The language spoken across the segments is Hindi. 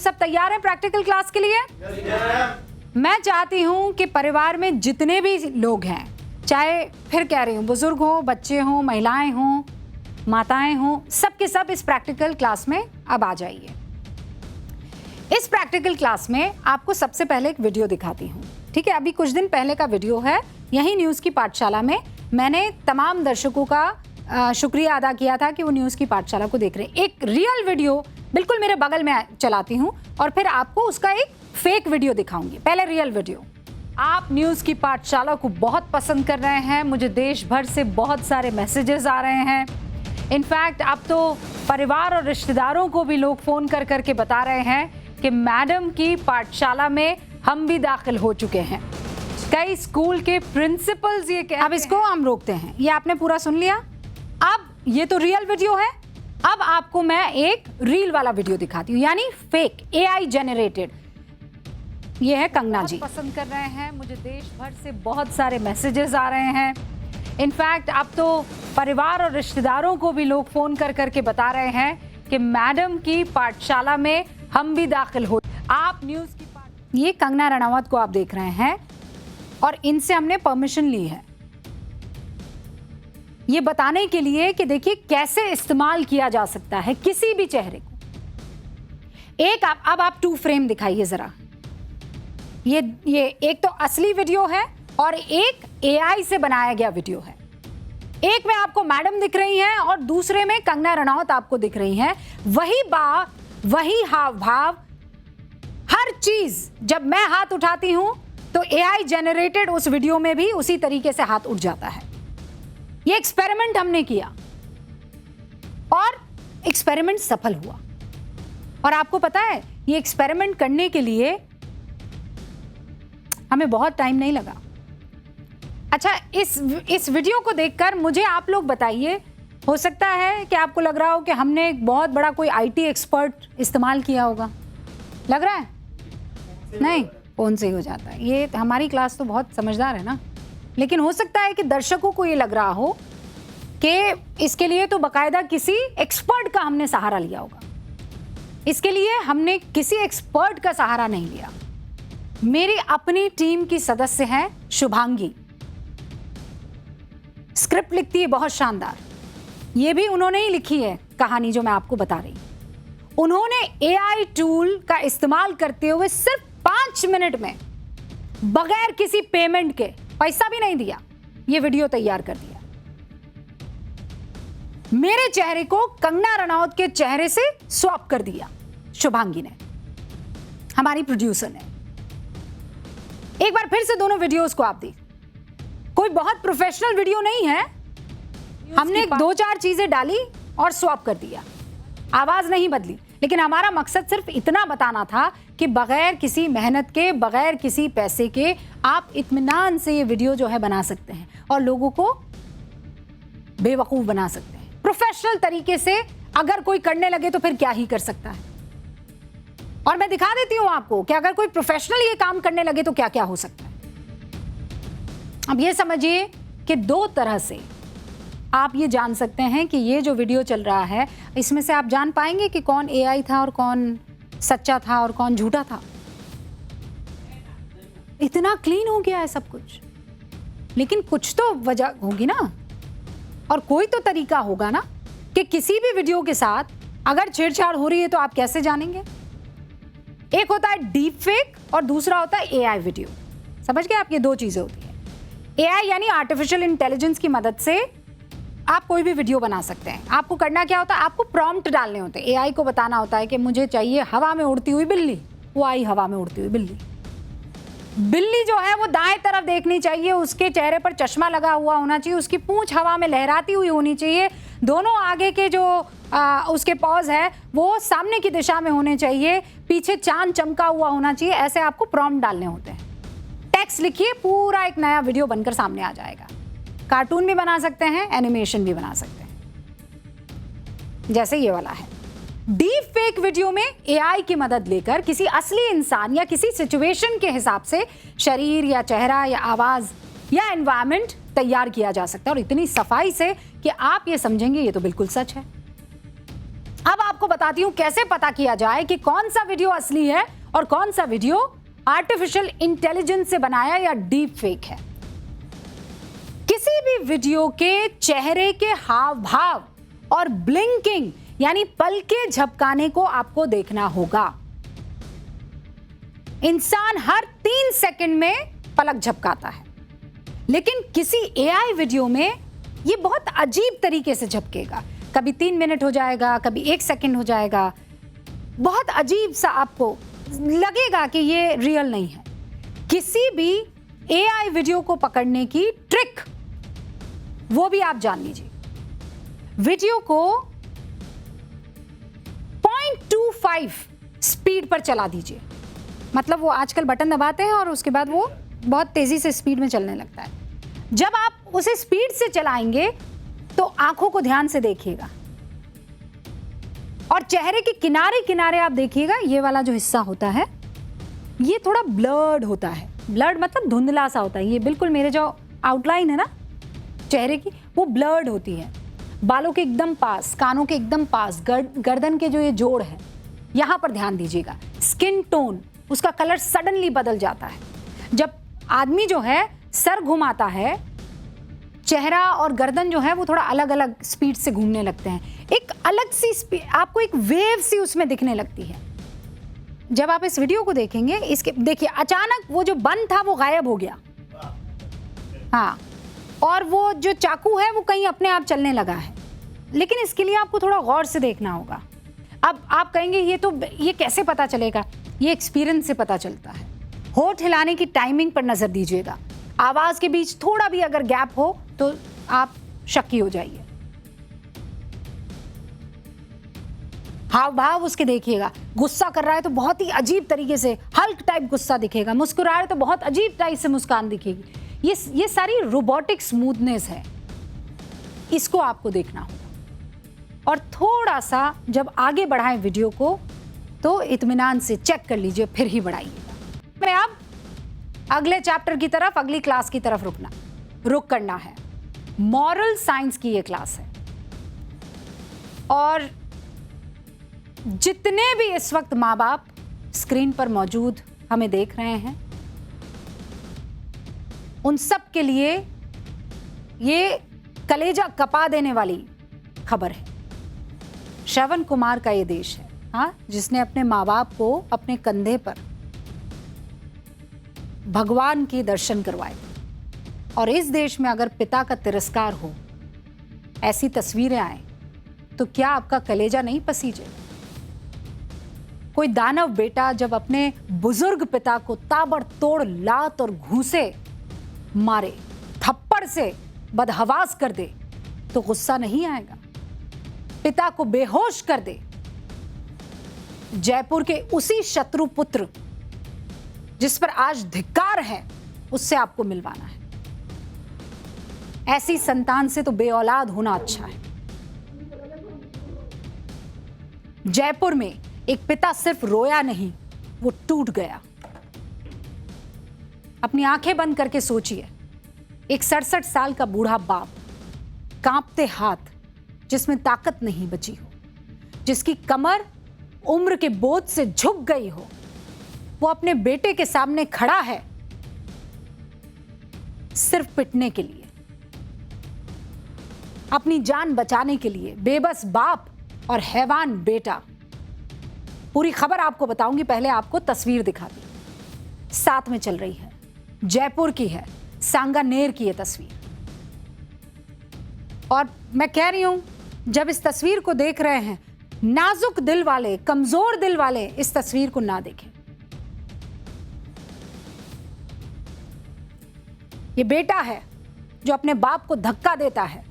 सब तैयार हैं प्रैक्टिकल क्लास के लिए? मैं चाहती हूं कि परिवार में जितने भी लोग हैं, चाहे फिर कह रही हूं बुजुर्ग हो, बच्चे हों, महिलाएं हों, माताएं हों, सब के सब इस प्रैक्टिकल क्लास में अब आ जाइए। इस प्रैक्टिकल क्लास में आपको सबसे पहले एक वीडियो दिखाती हूँ, ठीक है? अभी कुछ दिन पहले का वीडियो है, यही न्यूज़ की पाठशाला में मैंने तमाम दर्शकों का शुक्रिया अदा किया था कि वो न्यूज़ की पाठशाला को देख रहे हैं। एक रियल वीडियो बिल्कुल मेरे बगल में चलाती हूँ और फिर आपको उसका एक फेक वीडियो दिखाऊंगी। पहले रियल वीडियो। आप न्यूज़ की पाठशाला को बहुत पसंद कर रहे हैं, मुझे देश भर से बहुत सारे मैसेजेस आ रहे हैं। इनफैक्ट अब तो परिवार और रिश्तेदारों को भी लोग फ़ोन कर करके बता रहे हैं कि मैडम की पाठशाला में हम भी दाखिल हो चुके हैं। कई स्कूल के प्रिंसिपल्स ये कहते हैं। अब इसको हम रोकते हैं। ये आपने पूरा सुन लिया। अब ये तो रियल वीडियो है, अब आपको मैं एक रील वाला वीडियो दिखाती हूँ, यानी फेक AI जेनरेटेड। ये है कंगना जी। पसंद कर रहे हैं, मुझे देश भर से बहुत सारे मैसेजेस आ रहे हैं। इनफैक्ट अब तो परिवार और रिश्तेदारों को भी लोग फ़ोन कर करके बता रहे हैं कि मैडम की पाठशाला में हम भी दाखिल हो। आप न्यूज़ की ये कंगना रनावत को आप देख रहे हैं और इनसे हमने परमिशन ली है ये बताने के लिए कि देखिए कैसे इस्तेमाल किया जा सकता है किसी भी चेहरे को। एक अब आप 2 फ्रेम दिखाइए जरा। ये एक तो असली वीडियो है और एक AI से बनाया गया वीडियो है। एक में आपको मैडम दिख रही हैं और दूसरे में कंगना रनावत आपको दिख रही हैं। वही बात, वही हाव भाव, हर चीज। जब मैं हाथ उठाती हूं तो AI जेनरेटेड उस वीडियो में भी उसी तरीके से हाथ उठ जाता है। ये एक्सपेरिमेंट हमने किया और एक्सपेरिमेंट सफल हुआ। और आपको पता है ये एक्सपेरिमेंट करने के लिए हमें बहुत टाइम नहीं लगा। अच्छा, इस वीडियो को देखकर मुझे आप लोग बताइए, हो सकता है कि आपको लग रहा हो कि हमने एक बहुत बड़ा कोई IT एक्सपर्ट इस्तेमाल किया होगा। लग रहा है? नहीं, फोन से ही हो जाता है। ये हमारी क्लास तो बहुत समझदार है ना। लेकिन हो सकता है कि दर्शकों को ये लग रहा हो कि इसके लिए तो बाकायदा किसी एक्सपर्ट का हमने सहारा लिया होगा। इसके लिए हमने किसी एक्सपर्ट का सहारा नहीं लिया। मेरी अपनी टीम की सदस्य है शुभांगी, स्क्रिप्ट लिखती है बहुत शानदार। ये भी उन्होंने ही लिखी है कहानी जो मैं आपको बता रही हूं। उन्होंने AI टूल का इस्तेमाल करते हुए सिर्फ 5 मिनट में बगैर किसी पेमेंट के, पैसा भी नहीं दिया, ये वीडियो तैयार कर दिया। मेरे चेहरे को कंगना रनावत के चेहरे से स्वैप कर दिया शुभांगी ने, हमारी प्रोड्यूसर ने। एक बार फिर से दोनों वीडियोस को आप देख। कोई बहुत प्रोफेशनल वीडियो नहीं है, हमने 2-4 चीजें डाली और स्वैप कर दिया, आवाज नहीं बदली। लेकिन हमारा मकसद सिर्फ इतना बताना था कि बगैर किसी मेहनत के, बगैर किसी पैसे के आप इत्मीनान से ये वीडियो जो है बना सकते हैं और लोगों को बेवकूफ बना सकते हैं। प्रोफेशनल तरीके से अगर कोई करने लगे तो फिर क्या ही कर सकता है। और मैं दिखा देती हूं आपको कि अगर कोई प्रोफेशनल ये काम करने लगे तो क्या क्या हो सकता है। अब ये समझिए कि 2 तरह से आप ये जान सकते हैं कि ये जो वीडियो चल रहा है, इसमें से आप जान पाएंगे कि कौन AI था और कौन सच्चा था और कौन झूठा था। इतना क्लीन हो गया है सब कुछ। लेकिन कुछ तो वजह होगी ना, और कोई तो तरीका होगा ना कि किसी भी वीडियो के साथ अगर छेड़छाड़ हो रही है तो आप कैसे जानेंगे। एक होता है डीप फेक और दूसरा होता है AI वीडियो। समझ गए आप? ये 2 चीजें होती है। AI यानी आर्टिफिशियल इंटेलिजेंस की मदद से आप कोई भी वीडियो बना सकते हैं। आपको करना क्या होता है, आपको प्रॉम्प्ट डालने होते हैं। AI को बताना होता है कि मुझे चाहिए हवा में उड़ती हुई बिल्ली। वो आई हवा में उड़ती हुई बिल्ली। बिल्ली जो है वो दाएं तरफ देखनी चाहिए, उसके चेहरे पर चश्मा लगा हुआ होना चाहिए, उसकी पूंछ हवा में लहराती हुई होनी चाहिए, दोनों आगे के जो उसके पॉज है वो सामने की दिशा में होने चाहिए, पीछे चांद चमका हुआ होना चाहिए। ऐसे आपको प्रॉम्प्ट डालने होते हैं। टेक्स्ट लिखिए, पूरा एक नया वीडियो बनकर सामने आ जाएगा। कार्टून भी बना सकते हैं, एनिमेशन भी बना सकते हैं, जैसे ये वाला है। डीप फेक वीडियो में AI की मदद लेकर किसी असली इंसान या किसी सिचुएशन के हिसाब से शरीर या चेहरा या आवाज या एनवायरनमेंट तैयार किया जा सकता है, और इतनी सफाई से कि आप ये समझेंगे ये तो बिल्कुल सच है। अब आपको बताती हूं कैसे पता किया जाए कि कौन सा वीडियो असली है और कौन सा वीडियो आर्टिफिशियल इंटेलिजेंस से बनाया या डीप फेक है। किसी भी वीडियो के चेहरे के हाव भाव और ब्लिंकिंग यानी पलके झपकाने को आपको देखना होगा। इंसान हर 3 सेकंड में पलक झपकाता है, लेकिन किसी एआई वीडियो में यह बहुत अजीब तरीके से झपकेगा। कभी 3 मिनट हो जाएगा, कभी 1 सेकंड हो जाएगा। बहुत अजीब सा आपको लगेगा कि ये रियल नहीं है। किसी भी एआई वीडियो को पकड़ने की ट्रिक वो भी आप जान लीजिए। वीडियो को 0.25 स्पीड पर चला दीजिए। मतलब वो आजकल बटन दबाते हैं और उसके बाद वो बहुत तेजी से स्पीड में चलने लगता है। जब आप उसे स्पीड से चलाएंगे तो आंखों को ध्यान से देखिएगा और चेहरे के किनारे किनारे आप देखिएगा, ये वाला जो हिस्सा होता है ये थोड़ा ब्लर्ड होता है। ब्लर्ड मतलब धुंधला सा होता है। ये बिल्कुल मेरे जो आउटलाइन है ना चेहरे की, वो ब्लर्ड होती है। बालों के एकदम पास, कानों के एकदम पास, गर्दन के जो ये जोड़ है, यहां पर ध्यान दीजिएगा। स्किन टोन, उसका कलर सडनली बदल जाता है। जब आदमी जो है सर घुमाता है, चेहरा और गर्दन जो है वो थोड़ा अलग अलग स्पीड से घूमने लगते हैं। एक अलग सी स्पीड, आपको एक वेव सी उसमें दिखने लगती है। जब आप इस वीडियो को देखेंगे, इसके देखिए अचानक वो जो बन था वो गायब हो गया। हाँ, और वो जो चाकू है वो कहीं अपने आप चलने लगा है। लेकिन इसके लिए आपको थोड़ा गौर से देखना होगा। अब आप कहेंगे ये कैसे पता चलेगा? ये एक्सपीरियंस से पता चलता है। होठ हिलाने की टाइमिंग पर नजर दीजिएगा। आवाज के बीच थोड़ा भी अगर गैप हो तो आप शक्की हो जाइए। हाव भाव उसके देखिएगा। गुस्सा कर रहा है तो बहुत ही अजीब तरीके से हल्क टाइप गुस्सा दिखेगा। मुस्कुरा रहा है तो बहुत अजीब टाइप से मुस्कान दिखेगी। ये सारी रोबोटिक स्मूथनेस है, इसको आपको देखना होगा। और थोड़ा सा जब आगे बढ़ाएं वीडियो को तो इत्मीनान से चेक कर लीजिए, फिर ही बढ़ाइएगा। मैं अब अगले चैप्टर की तरफ, अगली क्लास की तरफ रुक करना है। मॉरल साइंस की ये क्लास है और जितने भी इस वक्त माँ बाप स्क्रीन पर मौजूद हमें देख रहे हैं, उन सब के लिए ये कलेजा कपा देने वाली खबर है। श्रवण कुमार का ये देश है, हाँ, जिसने अपने माँ बाप को अपने कंधे पर भगवान के दर्शन करवाए। और इस देश में अगर पिता का तिरस्कार हो, ऐसी तस्वीरें आए, तो क्या आपका कलेजा नहीं पसीजेगा? कोई दानव बेटा जब अपने बुजुर्ग पिता को ताबड़तोड़ लात और घूंसे मारे, थप्पड़ से बदहवास कर दे, तो गुस्सा नहीं आएगा? पिता को बेहोश कर दे, जयपुर के उसी शत्रु पुत्र जिस पर आज धिक्कार है, उससे आपको मिलवाना है। ऐसी संतान से तो बेऔलाद होना अच्छा है। जयपुर में एक पिता सिर्फ रोया नहीं, वो टूट गया। अपनी आंखें बंद करके सोचिए, एक 67 साल का बूढ़ा बाप, कांपते हाथ, जिसमें ताकत नहीं बची हो, जिसकी कमर उम्र के बोझ से झुक गई हो, वो अपने बेटे के सामने खड़ा है सिर्फ पिटने के लिए, अपनी जान बचाने के लिए। बेबस बाप और हैवान बेटा। पूरी खबर आपको बताऊंगी, पहले आपको तस्वीर दिखाती। साथ में चल रही है, जयपुर की है, सांगानेर की ये तस्वीर। और मैं कह रही हूं, जब इस तस्वीर को देख रहे हैं, नाजुक दिल वाले, कमजोर दिल वाले इस तस्वीर को ना देखें। ये बेटा है जो अपने बाप को धक्का देता है,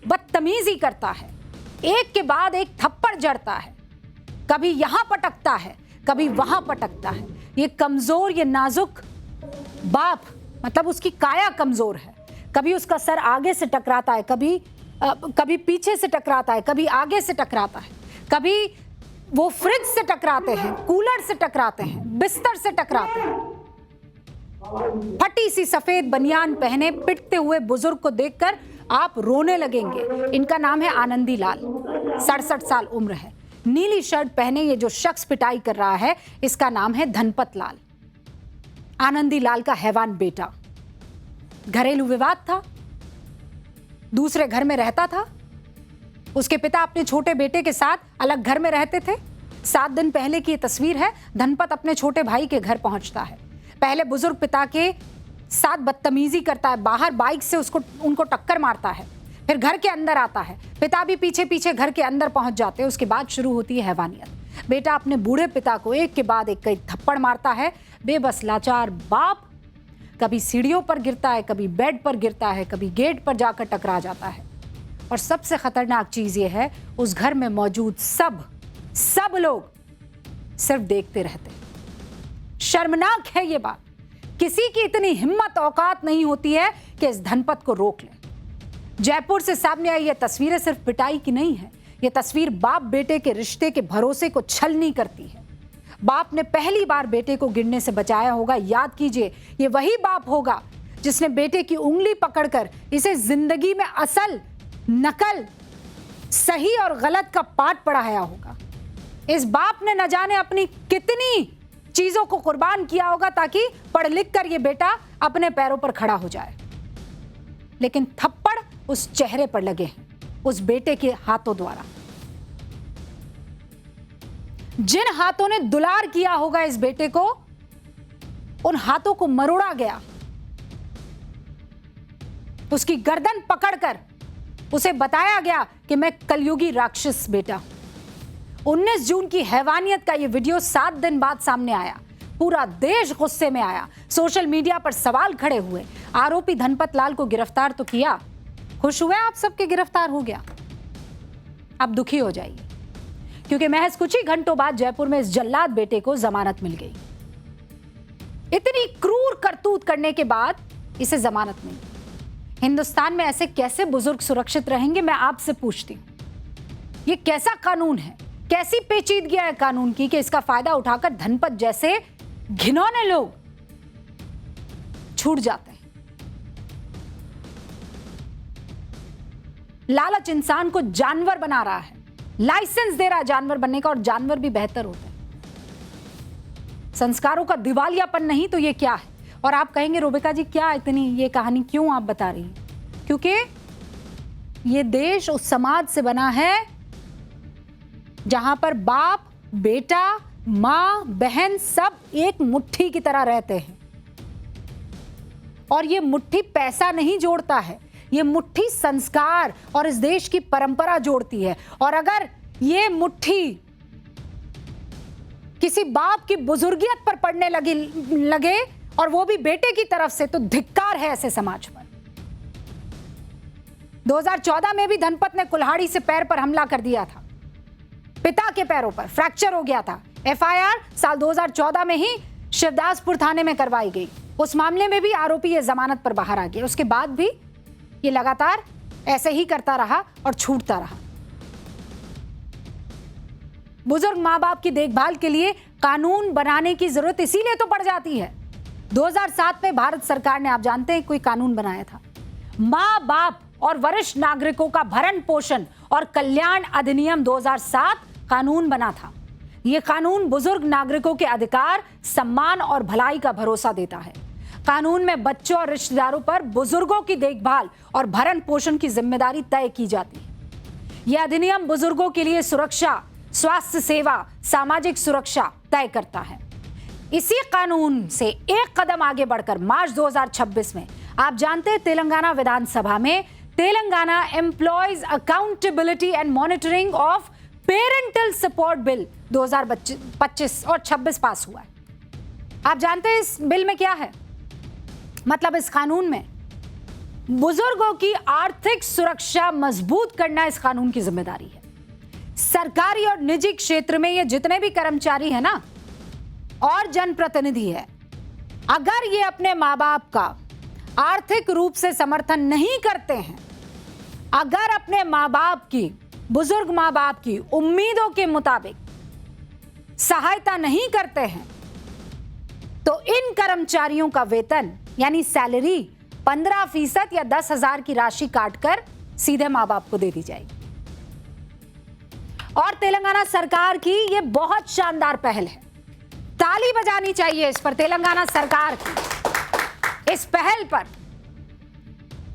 बदतमीजी करता है, एक के बाद एक थप्पड़ जड़ता है, कभी यहां पटकता है, कभी वहां पटकता है। ये कमजोर, ये नाजुक बाप, मतलब उसकी काया कमजोर है। कभी उसका सर आगे से टकराता है, कभी पीछे से टकराता है, कभी आगे से टकराता है, कभी वो फ्रिज से टकराते हैं, कूलर से टकराते हैं, बिस्तर से टकराते हैं। फटी सी सफेद बनियान पहने पिटते हुए बुजुर्ग को देखकर आप रोने लगेंगे। इनका नाम है आनंदी लाल, 67 साल उम्र है। नीली शर्ट पहने ये जो शख्स पिटाई कर रहा है, इसका नाम है धनपत लाल, आनंदी लाल का हैवान बेटा। घरेलू विवाद था, दूसरे घर में रहता था। उसके पिता अपने छोटे बेटे के साथ अलग घर में रहते थे। 7 दिन पहले की ये तस्वीर है। धनपत अपने छोटे भाई के घर पहुंचता है। पहले बुजुर्ग पिता के साथ बदतमीजी करता है, बाहर बाइक से उनको टक्कर मारता है, फिर घर के अंदर आता है। पिता भी पीछे पीछे घर के अंदर पहुंच जाते हैं। उसके बाद शुरू होती है हैवानियत। बेटा अपने बूढ़े पिता को एक के बाद एक कई थप्पड़ मारता है। बेबस लाचार बाप कभी सीढ़ियों पर गिरता है, कभी बेड पर गिरता है, कभी गेट पर जाकर टकरा जाता है। और सबसे खतरनाक चीज ये है, उस घर में मौजूद सब लोग सिर्फ देखते रहते हैं। शर्मनाक है ये बात। किसी की इतनी हिम्मत औकात नहीं होती है कि इस धनपत को रोक ले। जयपुर से सामने आई ये तस्वीरें सिर्फ पिटाई की नहीं है। ये तस्वीर बाप बेटे के रिश्ते के भरोसे को छलनी करती है। बाप ने पहली बार बेटे को गिरने से बचाया होगा। याद कीजिए, ये वही बाप होगा जिसने बेटे की उंगली पकड़कर इसे जिंदगी में असल, नकल, सही और गलत का पाठ पढ़ाया होगा। इस बाप ने न जाने अपनी कितनी चीजों को कुर्बान किया होगा ताकि पढ़ लिख कर ये बेटा अपने पैरों पर खड़ा हो जाए। लेकिन थप्पड़ उस चेहरे पर लगे हैं, उस बेटे के हाथों द्वारा। जिन हाथों ने दुलार किया होगा इस बेटे को, उन हाथों को मरोड़ा गया। उसकी गर्दन पकड़कर उसे बताया गया कि मैं कलयुगी राक्षस बेटा। 19 जून की हैवानियत का यह वीडियो 7 दिन बाद सामने आया। पूरा देश गुस्से में आया। सोशल मीडिया पर सवाल खड़े हुए। आरोपी धनपत लाल को गिरफ्तार तो किया, खुश हुए आप सबके गिरफ्तार हो गया। अब दुखी हो जाइए, क्योंकि महज कुछ ही घंटों बाद जयपुर में इस जल्लाद बेटे को जमानत मिल गई। इतनी क्रूर करतूत करने के बाद इसे जमानत मिली। हिंदुस्तान में ऐसे कैसे बुजुर्ग सुरक्षित रहेंगे, मैं आपसे पूछती हूं। ये कैसा कानून है, कैसी पेचीदगी है कानून की कि इसका फायदा उठाकर धनपत जैसे घिनौने लोग छूट जाते हैं। लालच इंसान को जानवर बना रहा है, लाइसेंस दे रहा है जानवर बनने का, और जानवर भी बेहतर होते हैं। संस्कारों का दिवालियापन नहीं तो ये क्या है? और आप कहेंगे रोबिका जी क्या इतनी ये कहानी क्यों आप बता रही हैं? क्योंकि ये देश उस समाज से बना है जहां पर बाप, बेटा, मां, बहन सब एक मुट्ठी की तरह रहते हैं। और ये मुट्ठी पैसा नहीं जोड़ता है, ये मुट्ठी संस्कार और इस देश की परंपरा जोड़ती है। और अगर ये मुट्ठी किसी बाप की बुजुर्गियत पर पड़ने लगे और वो भी बेटे की तरफ से, तो धिक्कार है ऐसे समाज पर। 2014 में भी धनपत ने कुल्हाड़ी से पैर पर हमला कर दिया था, पिता के पैरों पर फ्रैक्चर हो गया था। एफआईआर साल 2014 में ही शिवदासपुर थाने में करवाई गई। उस मामले में भी आरोपी ये जमानत पर बाहर आ गया। उसके बाद भी ये लगातार ऐसे ही करता रहा और छूटता रहा। बुजुर्ग मां बाप की देखभाल के लिए कानून बनाने की जरूरत इसीलिए तो पड़ जाती है। 2007 में भारत सरकार ने, आप जानते हैं, कोई कानून बनाया था, मां बाप और वरिष्ठ नागरिकों का भरण पोषण और कल्याण अधिनियम 2007 कानून बना था। यह कानून बुजुर्ग नागरिकों के अधिकार, सम्मान और भलाई का भरोसा देता है। कानून में बच्चों और रिश्तेदारों पर बुजुर्गों की देखभाल और भरण पोषण की जिम्मेदारी तय की जाती है। यह अधिनियम बुजुर्गों के लिए सुरक्षा, स्वास्थ्य सेवा, सामाजिक सुरक्षा तय करता है। इसी कानून से एक कदम आगे बढ़कर मार्च 2026 में, आप जानते हैं, तेलंगाना विधानसभा में Telangana employees accountability and monitoring of parental support bill 2025 और 26 पास हुआ है। आप जानते हैं इस बिल में क्या है? मतलब इस कानून में बुजुर्गों की आर्थिक सुरक्षा मजबूत करना इस कानून की जिम्मेदारी है। सरकारी और निजी क्षेत्र में ये जितने भी कर्मचारी हैं ना और जनप्रतिनिधि है, अगर ये अपने माँ बाप का आर्थिक रूप से समर्थन नहीं करते हैं, अगर अपने माँ बाप की, बुजुर्ग माँ बाप की उम्मीदों के मुताबिक सहायता नहीं करते हैं, तो इन कर्मचारियों का वेतन यानी सैलरी 15% या 10,000 की राशि काटकर सीधे माँ बाप को दे दी जाएगी। और तेलंगाना सरकार की ये बहुत शानदार पहल है, ताली बजानी चाहिए इस पर, तेलंगाना सरकार की इस पहल पर।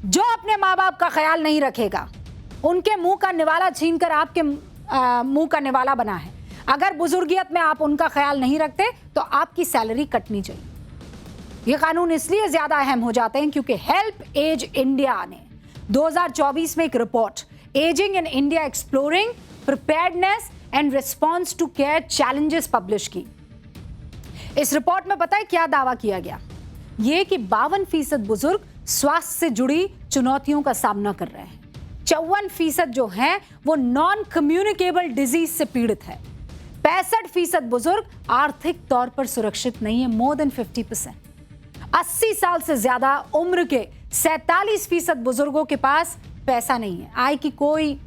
जो अपने माँ बाप का ख्याल नहीं रखेगा, उनके मुंह का निवाला छीनकर आपके मुंह का निवाला बना है। अगर बुजुर्गियत में आप उनका ख्याल नहीं रखते तो आपकी सैलरी कटनी चाहिए। ये कानून इसलिए ज्यादा अहम हो जाते हैं क्योंकि हेल्प एज इंडिया ने 2024 में एक report aging in India exploring preparedness and response to care challenges publish की। इस रिपोर्ट में पता है क्या दावा किया गया? ये कि 52% बुजुर्ग स्वास्थ्य से जुड़ी चुनौतियों का सामना कर रहे हैं। 54% जो हैं वो नॉन कम्युनिकेबल डिजीज से पीड़ित है। 65% बुजुर्ग आर्थिक तौर पर सुरक्षित नहीं है, मोर देन 50%। 80 साल से ज्यादा उम्र के 47% बुजुर्गों के पास पैसा नहीं है, आय की कोई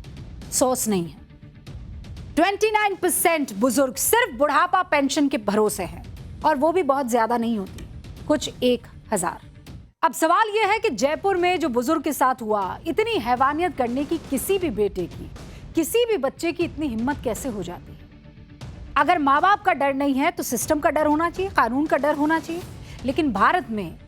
सोर्स नहीं है। 29% बुजुर्ग सिर्फ बुढ़ापा पेंशन के भरोसे हैं, और वो भी बहुत ज्यादा नहीं होती, कुछ 1000। अब सवाल यह है कि जयपुर में जो बुजुर्ग के साथ हुआ, इतनी हैवानियत करने की किसी भी बेटे की, किसी भी बच्चे की इतनी हिम्मत कैसे हो जाती है? अगर माँ बाप का डर नहीं है तो सिस्टम का डर होना चाहिए, कानून का डर होना चाहिए। लेकिन भारत में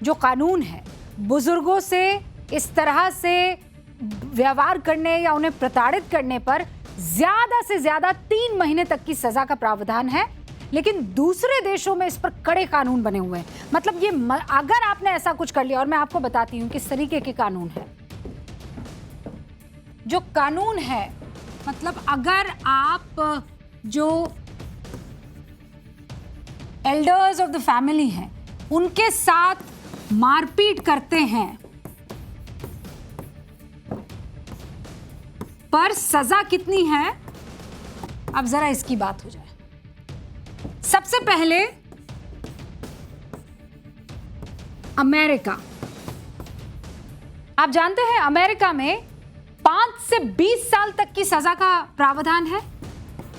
जो कानून है, बुजुर्गों से इस तरह से व्यवहार करने या उन्हें प्रताड़ित करने पर ज्यादा से ज्यादा 3 महीने तक की सजा का प्रावधान है। लेकिन दूसरे देशों में इस पर कड़े कानून बने हुए हैं। मतलब ये अगर आपने ऐसा कुछ कर लिया, और मैं आपको बताती हूं किस तरीके के कानून है। जो कानून है, मतलब अगर आप जो एल्डर्स ऑफ द फैमिली हैं उनके साथ मारपीट करते हैं पर सजा कितनी है, अब जरा इसकी बात हो जाए। सबसे पहले अमेरिका। आप जानते हैं अमेरिका में 5 से 20 साल तक की सजा का प्रावधान है।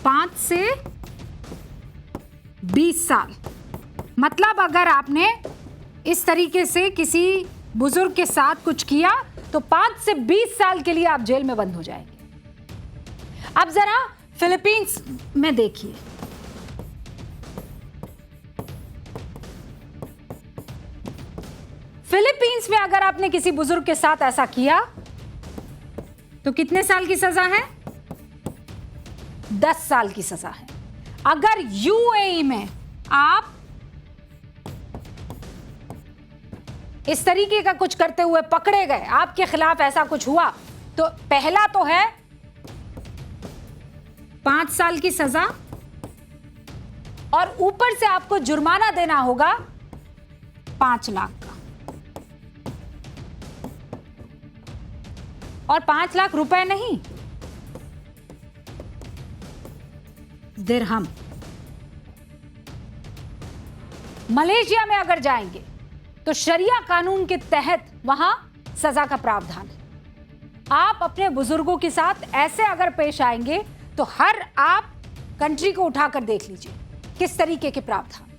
5 से 20 साल, मतलब अगर आपने इस तरीके से किसी बुजुर्ग के साथ कुछ किया तो 5 से 20 साल के लिए आप जेल में बंद हो जाएंगे। अब जरा फिलीपींस में देखिए, फिलीपींस में अगर आपने किसी बुजुर्ग के साथ ऐसा किया तो कितने साल की सजा है? 10 साल की सजा है। अगर यूएई में आप इस तरीके का कुछ करते हुए पकड़े गए, आपके खिलाफ ऐसा कुछ हुआ, तो पहला तो है 5 साल की सजा, और ऊपर से आपको जुर्माना देना होगा 5 लाख का, और 5 लाख रुपए नहीं, दिरहम। मलेशिया में अगर जाएंगे तो शरिया कानून के तहत वहां सजा का प्रावधान है। आप अपने बुजुर्गों के साथ ऐसे अगर पेश आएंगे तो हर आप कंट्री को उठाकर देख लीजिए किस तरीके के प्रावधान।